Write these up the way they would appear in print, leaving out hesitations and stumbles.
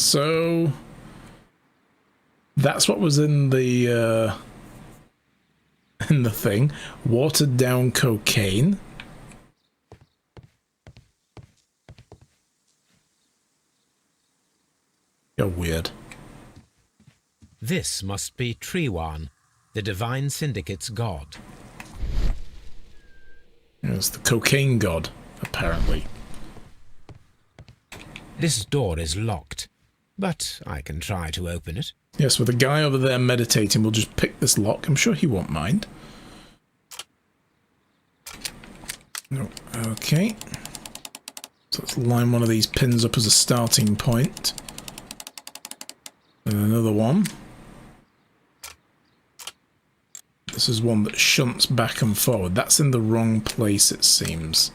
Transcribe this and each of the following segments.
so that's what was in the thing. Watered down cocaine. You're weird. This must be Triwan, the Divine Syndicate's god. It's the cocaine god, apparently. This door is locked, but I can try to open it. Yes, with the guy over there meditating, we'll just pick this lock. I'm sure he won't mind. No, okay. So let's line one of these pins up as a starting point. And another one. This is one that shunts back and forward. That's in the wrong place, it seems.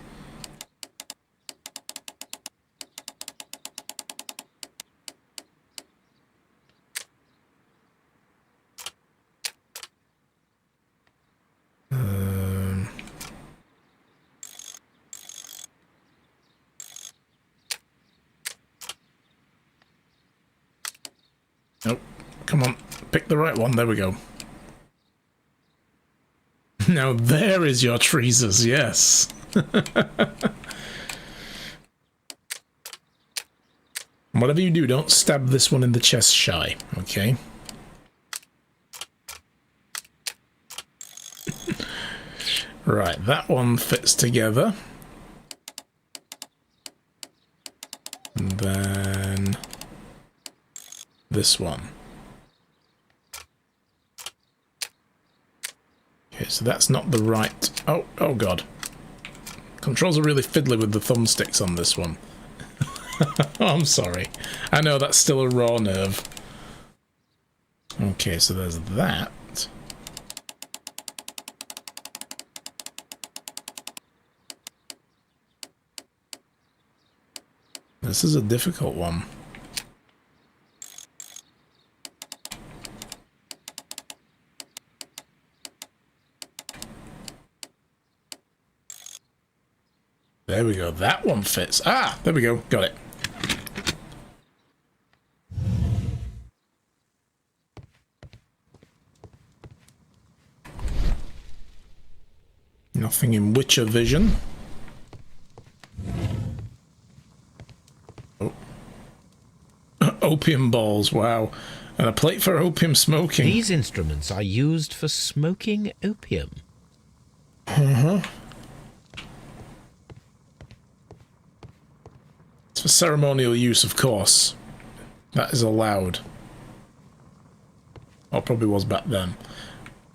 Nope. Come on. Pick the right one. There we go. Now there is your treasures, yes. Whatever you do, don't stab this one in the chest shy, okay? Right, that one fits together. And then this one. Okay, so that's not the right... Oh god. Controls are really fiddly with the thumbsticks on this one. Oh, I'm sorry. I know, that's still a raw nerve. Okay, so there's that. This is a difficult one. There we go, that one fits. Ah, there we go, got it. Nothing in Witcher vision. Oh. Opium balls, wow. And a plate for opium smoking. These instruments are used for smoking opium. Uh-huh. For ceremonial use, of course. That is allowed. Or probably was back then.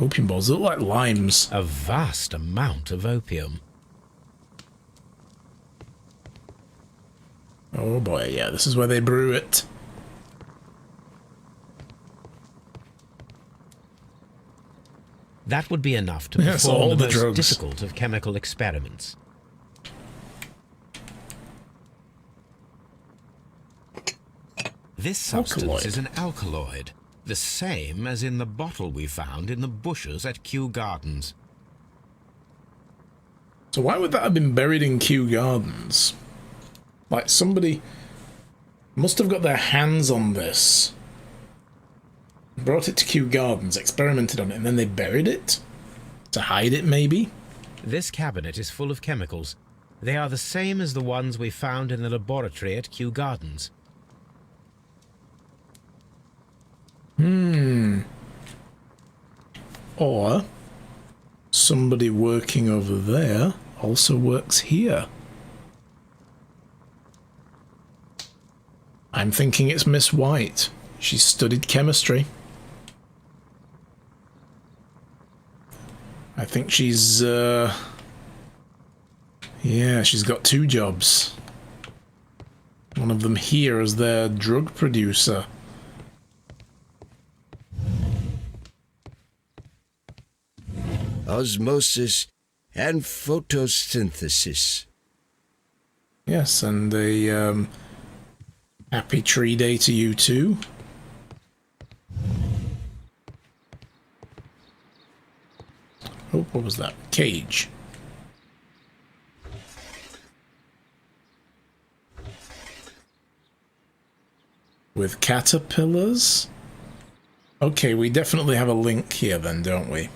Opium balls look like limes. A vast amount of opium. Oh boy, yeah, this is where they brew it. That would be enough to perform the most difficult of chemical experiments. This substance is an alkaloid, the same as in the bottle we found in the bushes at Kew Gardens. So why would that have been buried in Kew Gardens? Like, somebody must have got their hands on this, brought it to Kew Gardens, experimented on it, and then they buried it? To hide it, maybe? This cabinet is full of chemicals. They are the same as the ones we found in the laboratory at Kew Gardens. Or somebody working over there also works here. I'm thinking it's Miss White. She studied chemistry. I think she's, yeah, she's got 2 jobs. One of them here as their drug producer. Osmosis and photosynthesis. Yes, and a happy tree day to you too. Oh, what was that? Cage. with caterpillars. Okay, we definitely have a link here then, don't we?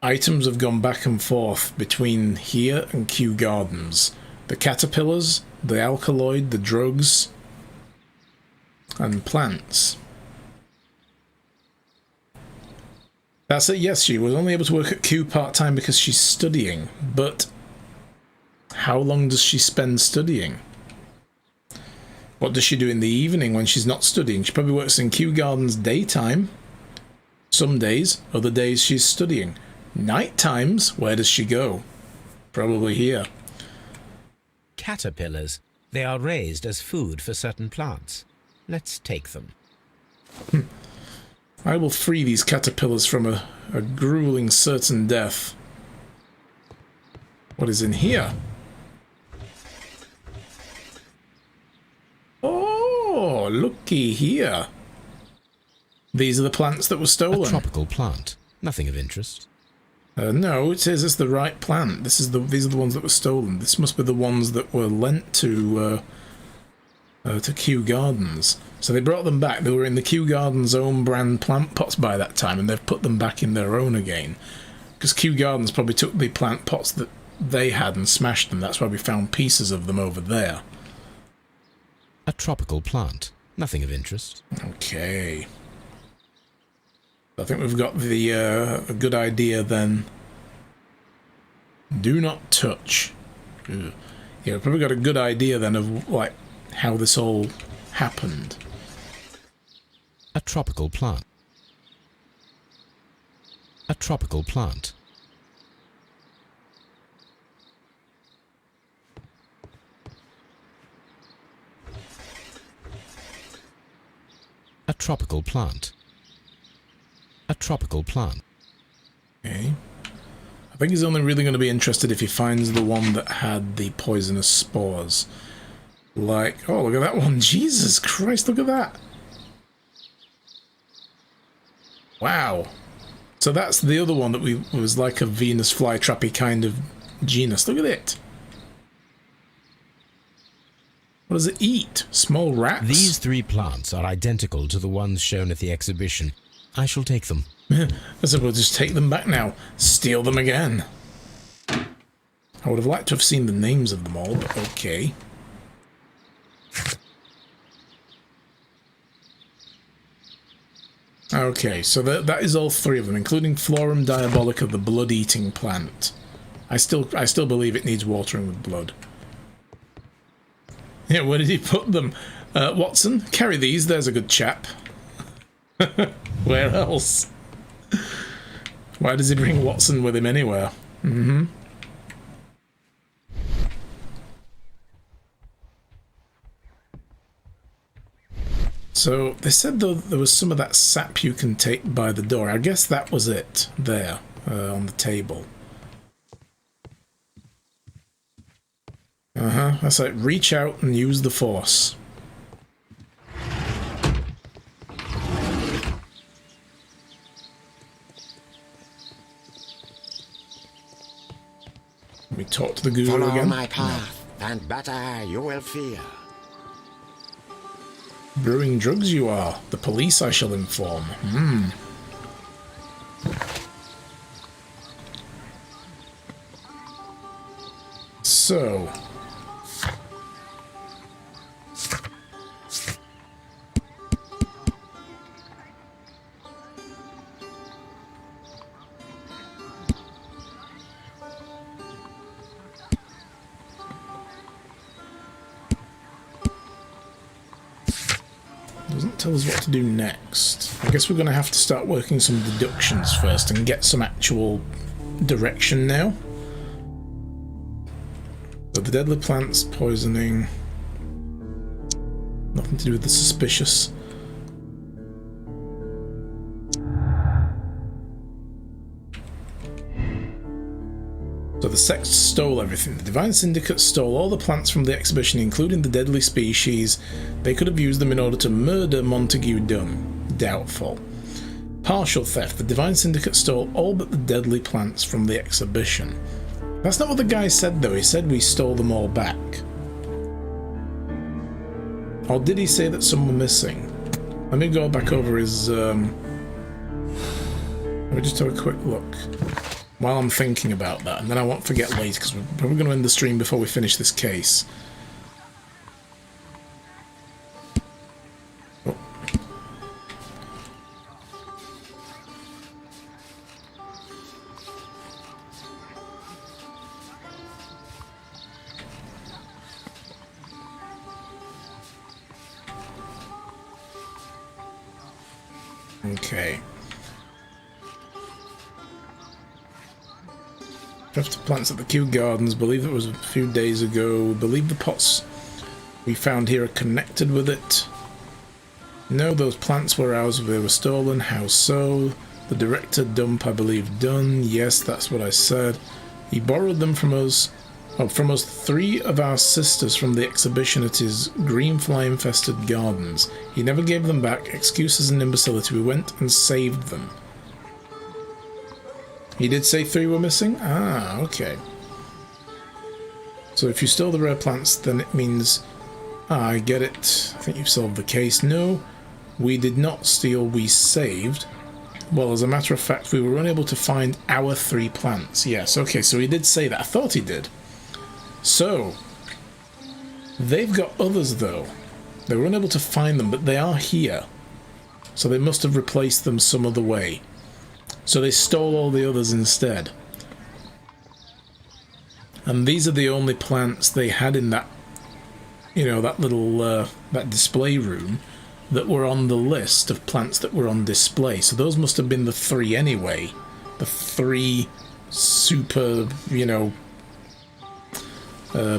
Items have gone back and forth between here and Kew Gardens. The caterpillars, the alkaloid, the drugs, and plants. That's it, yes, she was only able to work at Kew part-time because she's studying, but how long does she spend studying? What does she do in the evening when she's not studying? She probably works in Kew Gardens daytime. Some days, other days she's studying. Night times, where does she go? Probably here. Caterpillars. They are raised as food for certain plants. Let's take them. I will free these caterpillars from a grueling certain death. What is in here? Oh, looky here. These are the plants that were stolen. A tropical plant. Nothing of interest. No, it says it's the right plant. These are the ones that were stolen. This must be the ones that were lent to Kew Gardens. So they brought them back. They were in the Kew Gardens' own brand plant pots by that time, and they've put them back in their own again. Because Kew Gardens probably took the plant pots that they had and smashed them. That's why we found pieces of them over there. A tropical plant. Nothing of interest. Okay. I think we've got the a good idea then. Do not touch. Ugh. Yeah, we've probably got a good idea then of like how this all happened. A tropical plant. A tropical plant. A tropical plant. A tropical plant. Okay. I think he's only really going to be interested if he finds the one that had the poisonous spores. Like, oh, look at that one. Jesus Christ, look at that. Wow. So that's the other one that was like a Venus flytrappy kind of genus. Look at it. What does it eat? Small rats? These 3 plants are identical to the ones shown at the exhibition. I shall take them. I said we'll just take them back now. Steal them again. I would have liked to have seen the names of them all, but okay. Okay, so that is all 3 of them, including Florum diabolica, the blood-eating plant. I still believe it needs watering with blood. Yeah, where did he put them? Watson, carry these, there's a good chap. Where else? Why does he bring Watson with him anywhere? Mm-hmm. So, they said though there was some of that sap you can take by the door. I guess that was it, there, on the table. That's like, reach out and use the force. Let me talk to the guru Follow again. my path, and better you will fear. Brewing drugs you are. The police I shall inform. So... doesn't tell us what to do next. I guess we're going to have to start working some deductions first and get some actual direction now. So the deadly plants, poisoning... nothing to do with the suspicious. So the sect stole everything. The Divine Syndicate stole all the plants from the exhibition, including the deadly species. They could have used them in order to murder Montague Dunn. Doubtful. Partial theft. The Divine Syndicate stole all but the deadly plants from the exhibition. That's not what the guy said, though. He said we stole them all back. Or did he say that some were missing? Let me go back over his... Let me just have a quick look while I'm thinking about that, and then I won't forget later, because we're probably going to end the stream before we finish this case. Oh. Okay. Draft of plants at the Kew Gardens. Believe it was a few days ago. Believe the pots we found here are connected with it. No, those plants were ours. They were stolen. How so? The director dump, I believe, done. Yes, that's what I said. He borrowed them from us. Oh, from us 3 of our sisters from the exhibition at his green fly-infested gardens. He never gave them back. Excuses and imbecility. We went and saved them. He did say 3 were missing? Ah, okay. So if you stole the rare plants, then it means... Ah, I get it. I think you've solved the case. No, we did not steal, we saved. Well, as a matter of fact, we were unable to find our 3 plants. Yes, okay, so he did say that. I thought he did. So, they've got others, though. They were unable to find them, but they are here. So they must have replaced them some other way. So they stole all the others instead. And these are the only plants they had in that, you know, that little, that display room that were on the list of plants that were on display. So those must have been the 3 anyway. The 3 super, you know,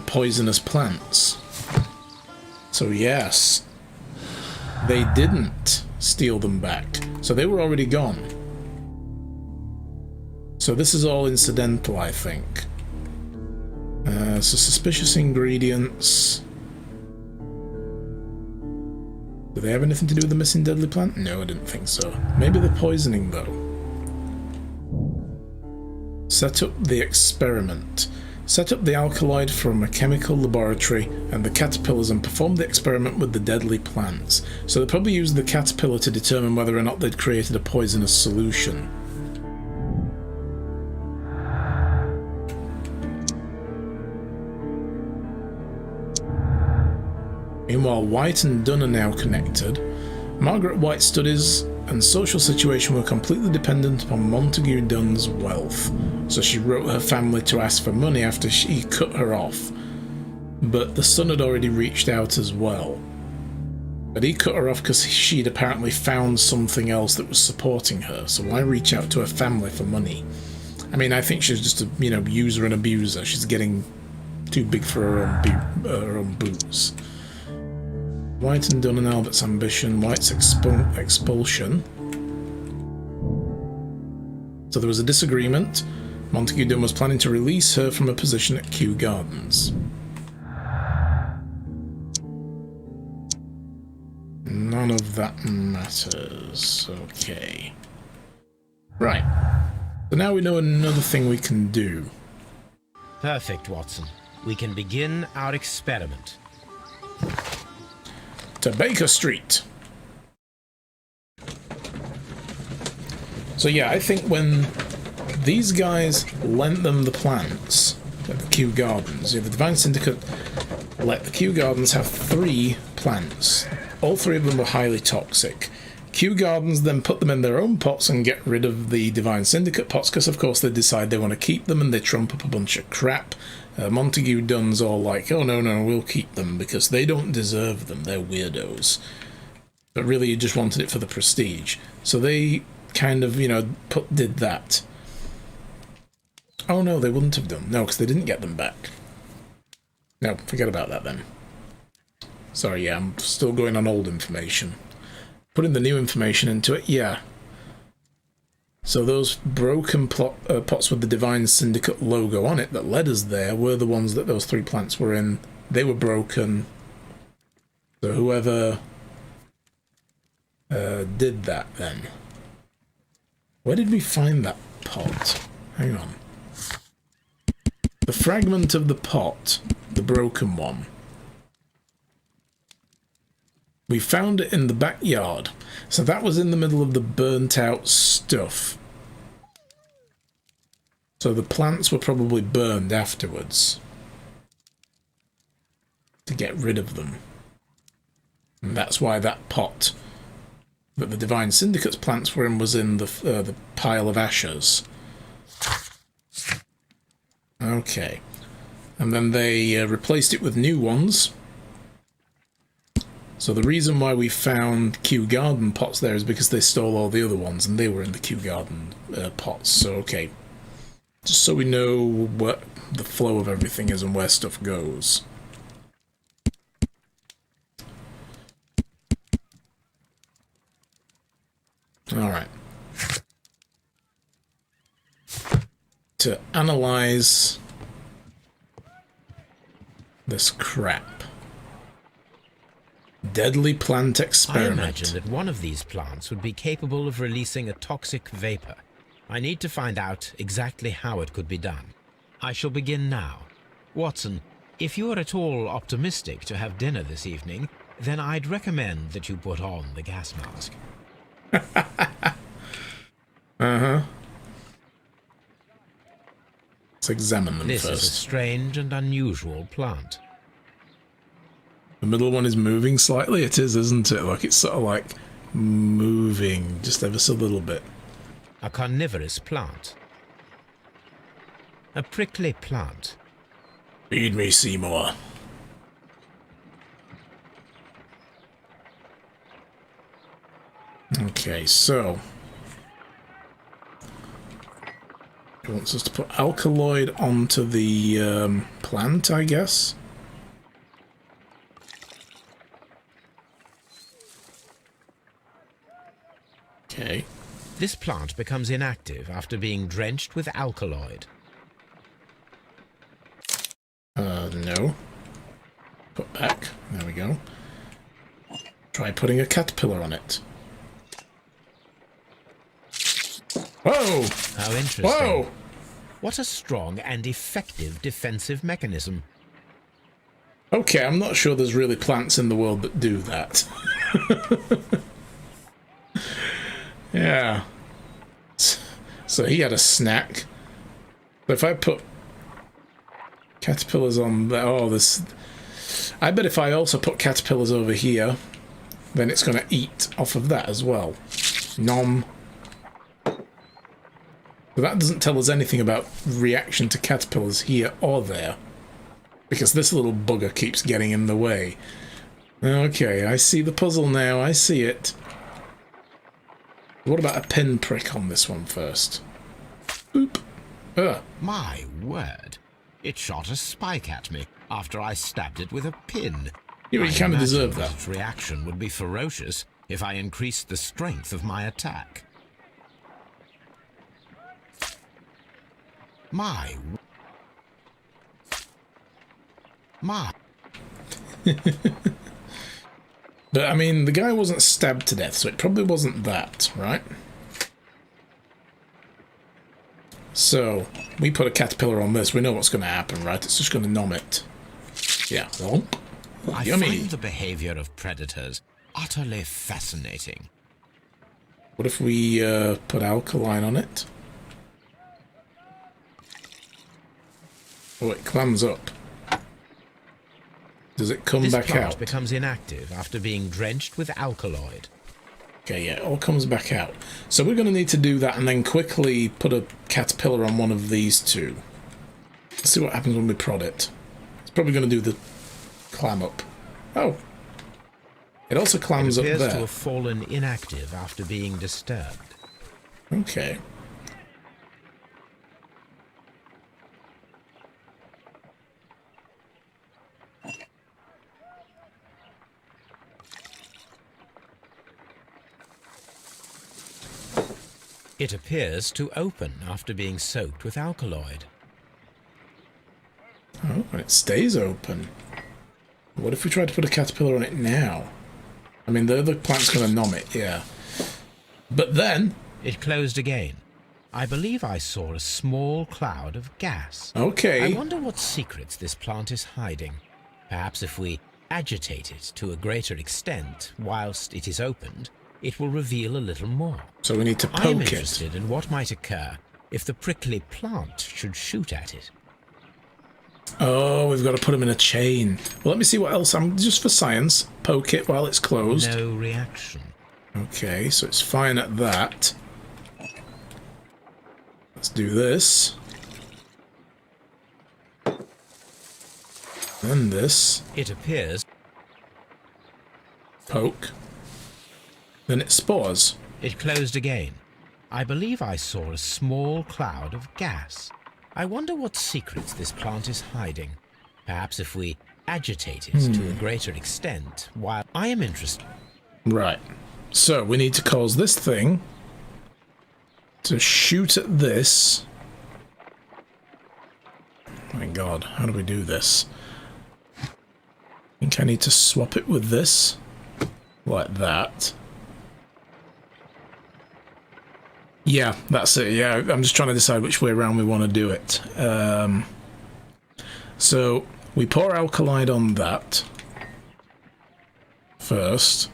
poisonous plants. So yes, they didn't steal them back. So they were already gone. So this is all incidental, I think. So suspicious ingredients. Do they have anything to do with the missing deadly plant? No, I didn't think so. Maybe the poisoning, though. Set up the experiment. Set up the alkaloid from a chemical laboratory and the caterpillars and perform the experiment with the deadly plants. So they probably used the caterpillar to determine whether or not they'd created a poisonous solution. Meanwhile, White and Dunn are now connected. Margaret White's studies and social situation were completely dependent upon Montague Dunn's wealth, so she wrote her family to ask for money after he cut her off. But the son had already reached out as well. But he cut her off because she'd apparently found something else that was supporting her, so why reach out to her family for money? I mean, I think she's just a, you know, user and abuser. She's getting too big for her own boots. White and Dunn and Albert's ambition, White's expulsion. So there was a disagreement. Montague Dunn was planning to release her from a position at Kew Gardens. None of that matters. Okay. Right. So now we know another thing we can do. Perfect, Watson. We can begin our experiment. To Baker Street. So yeah, I think when these guys lent them the plants at the Kew Gardens, the Divine Syndicate let the Kew Gardens have 3 plants. All 3 of them were highly toxic. Kew Gardens then put them in their own pots and get rid of the Divine Syndicate pots, because of course they decide they want to keep them and they trump up a bunch of crap. Montague Dunn's all like, oh no, we'll keep them because they don't deserve them, they're weirdos. But really you just wanted it for the prestige. So they kind of, you know, did that. Oh no, they wouldn't have done. No, because they didn't get them back. No, forget about that then. Sorry, yeah, I'm still going on old information. Putting the new information into it, yeah. So those broken pots with the Divine Syndicate logo on it that led us there were the ones that those 3 plants were in. They were broken. So whoever did that then. Where did we find that pot? Hang on. The fragment of the pot, the broken one. We found it in the backyard. So that was in the middle of the burnt out stuff. So the plants were probably burned afterwards to get rid of them. And that's why that pot that the Divine Syndicate's plants were in was in the pile of ashes. Okay. And then they replaced it with new ones. So the reason why we found Kew Garden pots there is because they stole all the other ones, and they were in the Kew Garden pots. So, okay. Just so we know what the flow of everything is and where stuff goes. Alright. To analyze this crap. Deadly plant experiment. I imagine that one of these plants would be capable of releasing a toxic vapor. I need to find out exactly how it could be done. I shall begin now. Watson, if you are at all optimistic to have dinner this evening, then I'd recommend that you put on the gas mask. Uh-huh. Let's examine them This first. is a strange and unusual plant. The middle one is moving slightly. It is, isn't it? Like it's sort of like moving just ever so little bit. A carnivorous plant. A prickly plant. Feed me, Seymour. Okay, so it wants us to put alkaloid onto the plant, I guess. Okay. This plant becomes inactive after being drenched with alkaloid. No. Put back. There we go. Try putting a caterpillar on it. Whoa! How interesting. Whoa! What a strong and effective defensive mechanism. Okay, I'm not sure there's really plants in the world that do that. Yeah. So he had a snack. But if I put caterpillars on there, oh, this. I bet if I also put caterpillars over here, then it's going to eat off of that as well. Nom. But that doesn't tell us anything about reaction to caterpillars here or there. Because this little bugger keeps getting in the way. Okay, I see the puzzle now. I see it. What about a pinprick on this one first? Boop. Ugh. My word. It shot a spike at me after I stabbed it with a pin. You I kind of imagine deserve that. Its reaction would be ferocious if I increased the strength of my attack. My. But, I mean, the guy wasn't stabbed to death, so it probably wasn't that, right? So, we put a caterpillar on this, we know what's going to happen, right? It's just going to nom it. Yeah. Oh, I yummy. find the behavior of predators utterly fascinating. What if we put alkaline on it? Oh, it clams up. Does it come This back plant out? becomes inactive after being drenched with alkaloid. Okay, yeah, it all comes back out. So we're going to need to do that and then quickly put a caterpillar on one of these two. Let's see what happens when we prod it. It's probably going to do the clam up. Oh. It also clams It up appears to there. have fallen inactive after being disturbed. Okay. It appears to open after being soaked with alkaloid. Oh, and it stays open. What if we try to put a caterpillar on it now? I mean, the other plant's going to nom it, yeah. But then... It closed again. I believe I saw a small cloud of gas. Okay. I wonder what secrets this plant is hiding. Perhaps if we agitate it to a greater extent whilst it is opened, it will reveal a little more. So we need to I am poke it. interested in what might occur if the prickly plant should shoot at it. Oh, we've got to put him in a chain. Well, let me see what else. I'm just for science. Poke it while it's closed. No reaction. Okay, so it's fine at that. Let's do this. Then this. It appears. Poke. Then it spores. It closed again. I believe I saw a small cloud of gas. I wonder what secrets this plant is hiding. Perhaps if we agitate it to a greater extent, while I am interested. Right. So we need to cause this thing to shoot at this. My God, how do we do this? I think I need to swap it with this. Like that. Yeah, that's it. Yeah, I'm just trying to decide which way around we want to do it. So we pour alkali on that first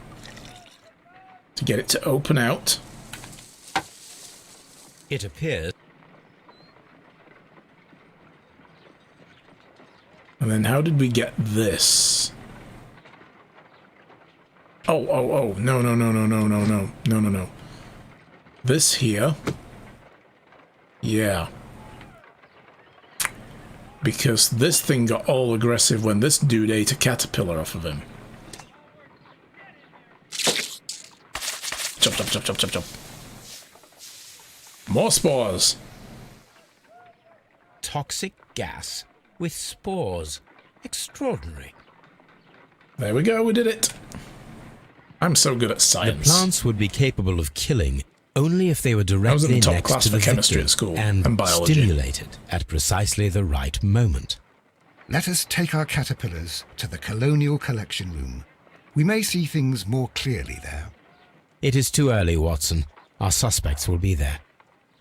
to get it to open out. It appears. And then how did we get this? Oh, no. This here. Yeah. Because this thing got all aggressive when this dude ate a caterpillar off of him. Chop, chop, chop, chop, chop, chop. More spores. Toxic gas with spores. Extraordinary. There we go, we did it. I'm so good at The science. plants would be capable of killing only if they were I was in directly the top next class to for the chemistry victim at school and biology. stimulated at precisely the right moment. Let us take our caterpillars to the Colonial Collection Room. We may see things more clearly there. It is too early, Watson. Our suspects will be there.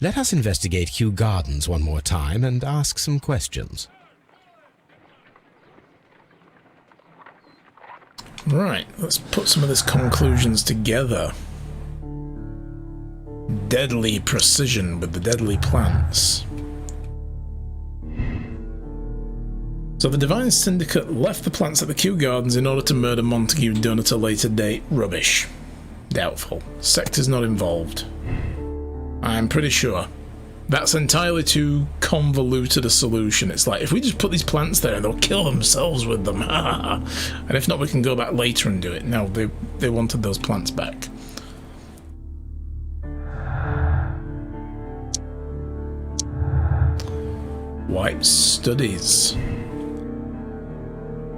Let us investigate Kew Gardens one more time and ask some questions. Right, let's put some of these conclusions together. Deadly precision with the deadly plants. So the Divine Syndicate left the plants at the Kew Gardens in order to murder Montague Dunn at a later date. Rubbish. Doubtful. Sector's not involved. I'm pretty sure. That's entirely too convoluted a solution. It's like, if we just put these plants there and they'll kill themselves with them. And if not, we can go back later and do it. No, they wanted those plants back. White studies.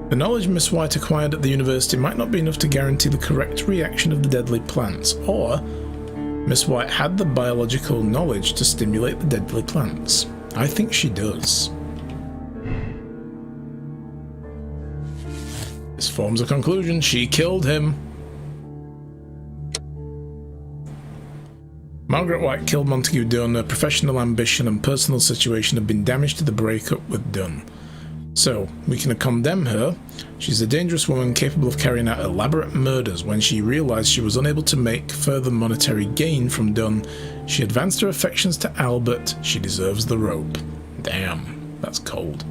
The knowledge Miss White acquired at the university might not be enough to guarantee the correct reaction of the deadly plants, or Miss White had the biological knowledge to stimulate the deadly plants. I think she does. This forms a conclusion. She killed him. Margaret White killed Montague Dunn. Her professional ambition and personal situation have been damaged to the breakup with Dunn. So, we can condemn her. She's a dangerous woman capable of carrying out elaborate murders. When she realised she was unable to make further monetary gain from Dunn, she advanced her affections to Albert. She deserves the rope. Damn, that's cold.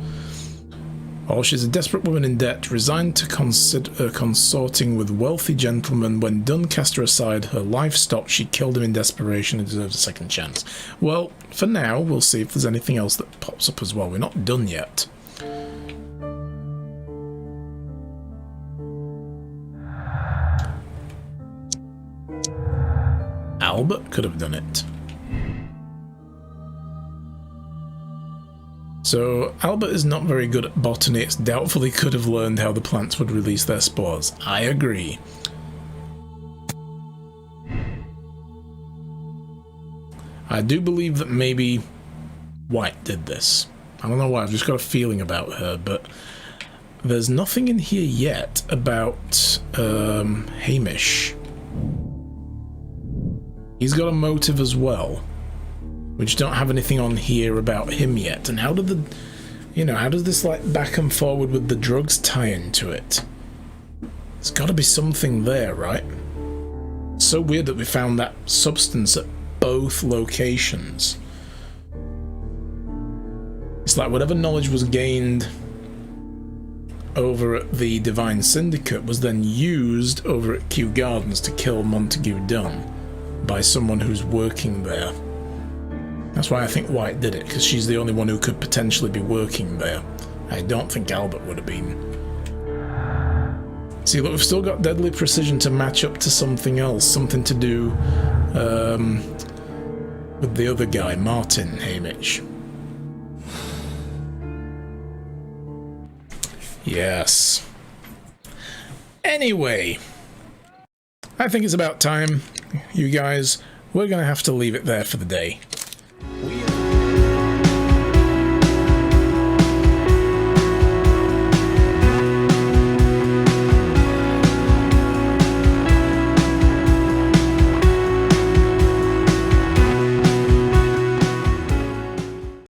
Or she's a desperate woman in debt, resigned to consorting with wealthy gentlemen. When Dunn cast her aside, her life stopped. She killed him in desperation and deserves a second chance. Well, for now, we'll see if there's anything else that pops up as well. We're not done yet. Albert could have done it. So, Albert is not very good at botany. It's doubtful he could have learned how the plants would release their spores. I agree. I do believe that maybe White did this. I don't know why, I've just got a feeling about her, but there's nothing in here yet about Hamish. He's got a motive as well. We just don't have anything on here about him yet. And how did how does this like back and forward with the drugs tie into it? There's got to be something there, right? So weird that we found that substance at both locations. It's like whatever knowledge was gained over at the Divine Syndicate was then used over at Kew Gardens to kill Montague Dunn by someone who's working there. That's why I think White did it, because she's the only one who could potentially be working there. I don't think Albert would have been. See, look, we've still got deadly precision to match up to something else, something to do with the other guy, Martin Hamish. Yes. Anyway, I think it's about time, you guys. We're going to have to leave it there for the day.